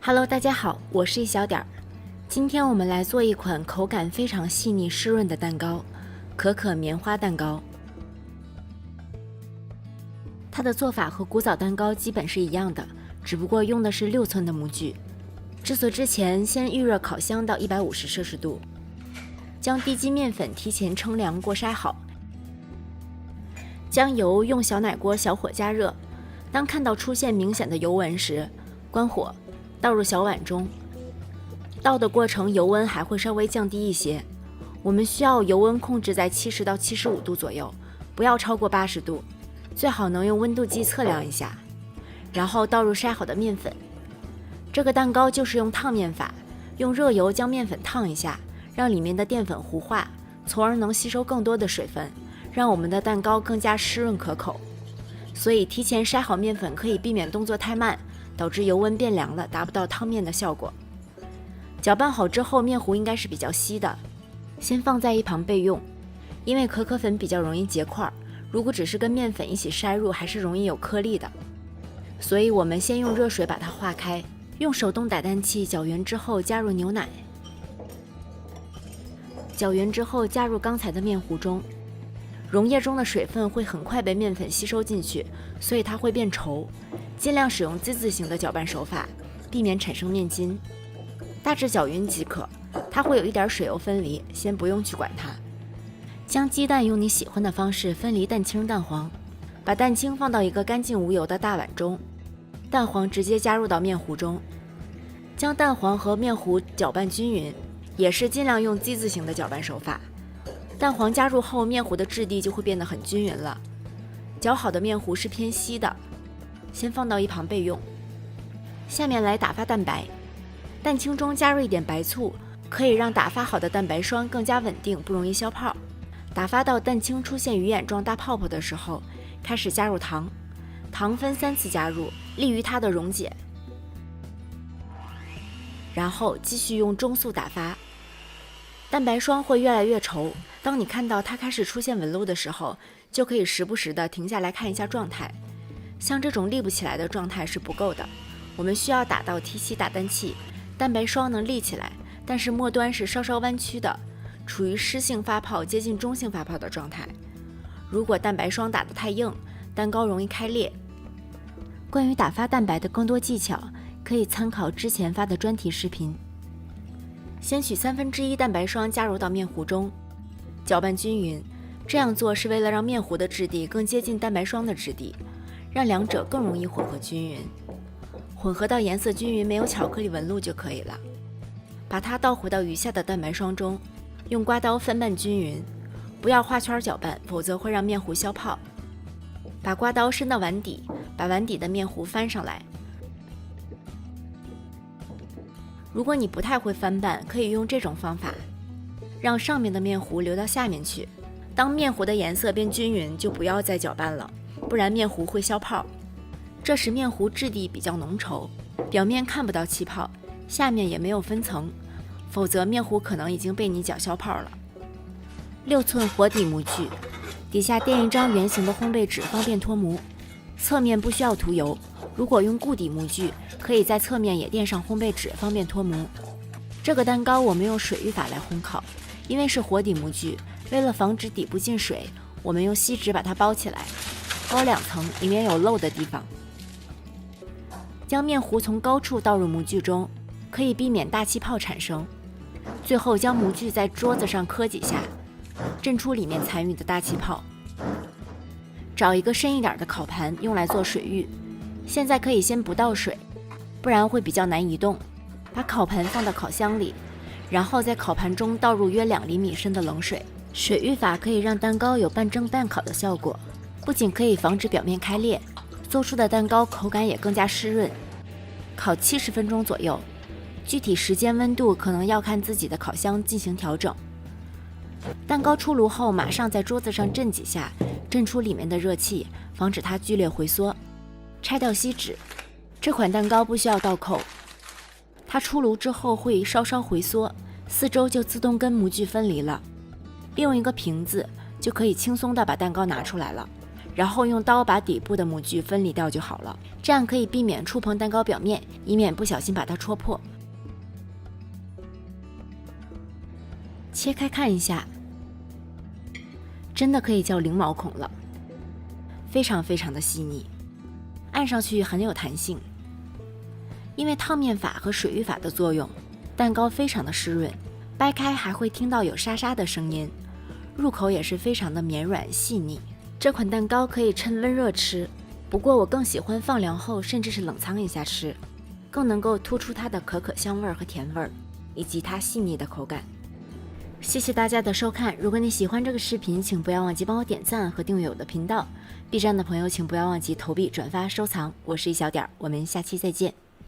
Hello， 大家好，我是一小点儿。今天我们来做一款口感非常细腻湿润的蛋糕——可可棉花蛋糕。它的做法和古早蛋糕基本是一样的，只不过用的是6寸的模具。制作之前，先预热烤箱到150摄氏度，将低筋面粉提前称量过筛好，将油用小奶锅小火加热。当看到出现明显的油纹时，关火，倒入小碗中。倒的过程油温还会稍微降低一些，我们需要油温控制在70到75度左右，不要超过80度，最好能用温度计测量一下。然后倒入筛好的面粉。这个蛋糕就是用烫面法，用热油将面粉烫一下，让里面的淀粉糊化，从而能吸收更多的水分，让我们的蛋糕更加湿润可口。所以提前筛好面粉可以避免动作太慢，导致油温变凉了，达不到汤面的效果。搅拌好之后，面糊应该是比较稀的，先放在一旁备用。因为可可粉比较容易结块，如果只是跟面粉一起筛入，还是容易有颗粒的。所以我们先用热水把它化开，用手动打蛋器搅匀之后加入牛奶，搅匀之后加入刚才的面糊中。溶液中的水分会很快被面粉吸收进去，所以它会变稠。尽量使用 Z 字形的搅拌手法，避免产生面筋。大致搅匀即可，它会有一点水油分离，先不用去管它。将鸡蛋用你喜欢的方式分离蛋清蛋黄，把蛋清放到一个干净无油的大碗中，蛋黄直接加入到面糊中，将蛋黄和面糊搅拌均匀，也是尽量用 Z 字形的搅拌手法。蛋黄加入后，面糊的质地就会变得很均匀了。搅好的面糊是偏稀的，先放到一旁备用。下面来打发蛋白，蛋清中加入一点白醋，可以让打发好的蛋白霜更加稳定，不容易消泡。打发到蛋清出现鱼眼状大泡泡的时候，开始加入糖，糖分3次加入，利于它的溶解。然后继续用中速打发，蛋白霜会越来越稠。当你看到它开始出现纹路的时候，就可以时不时的停下来看一下状态。像这种立不起来的状态是不够的，我们需要打到提起打蛋器，蛋白霜能立起来，但是末端是稍稍弯曲的，处于湿性发泡接近中性发泡的状态。如果蛋白霜打得太硬，蛋糕容易开裂。关于打发蛋白的更多技巧，可以参考之前发的专题视频。先取1/3蛋白霜加入到面糊中，搅拌均匀。这样做是为了让面糊的质地更接近蛋白霜的质地，让两者更容易混合均匀。混合到颜色均匀，没有巧克力纹路就可以了。把它倒回到余下的蛋白霜中，用刮刀翻拌均匀，不要画圈搅拌，否则会让面糊消泡。把刮刀伸到碗底，把碗底的面糊翻上来。如果你不太会翻拌，可以用这种方法，让上面的面糊流到下面去。当面糊的颜色变均匀，就不要再搅拌了，不然面糊会消泡。这时面糊质地比较浓稠，表面看不到气泡，下面也没有分层，否则面糊可能已经被你搅消泡了。6寸活底模具，底下垫一张圆形的烘焙纸，方便脱模。侧面不需要涂油，如果用固底模具，可以在侧面也垫上烘焙纸，方便脱模。这个蛋糕我们用水浴法来烘烤，因为是活底模具，为了防止底部进水，我们用锡纸把它包起来，包2层，以免有漏的地方。将面糊从高处倒入模具中，可以避免大气泡产生。最后将模具在桌子上磕几下，震出里面残余的大气泡。找一个深一点的烤盘用来做水浴，现在可以先不倒水，不然会比较难移动。把烤盘放到烤箱里，然后在烤盘中倒入约2厘米深的冷水。水浴法可以让蛋糕有半蒸半烤的效果，不仅可以防止表面开裂，做出的蛋糕口感也更加湿润。烤70分钟左右，具体时间温度可能要看自己的烤箱进行调整。蛋糕出炉后，马上在桌子上震几下，震出里面的热气，防止它剧烈回缩。拆掉锡纸，这款蛋糕不需要倒扣，它出炉之后会稍稍回缩，四周就自动跟模具分离了。利用一个瓶子就可以轻松地把蛋糕拿出来了，然后用刀把底部的模具分离掉就好了，这样可以避免触碰蛋糕表面，以免不小心把它戳破。切开看一下，真的可以叫零毛孔了，非常的细腻，按上去很有弹性。因为烫面法和水浴法的作用，蛋糕非常的湿润，掰开还会听到有沙沙的声音，入口也是非常的绵软细腻。这款蛋糕可以趁温热吃，不过我更喜欢放凉后甚至是冷藏一下吃，更能够突出它的可可香味和甜味，以及它细腻的口感。谢谢大家的收看，如果你喜欢这个视频，请不要忘记帮我点赞和订阅我的频道。B 站的朋友请不要忘记投币、转发、收藏。我是一小点，我们下期再见。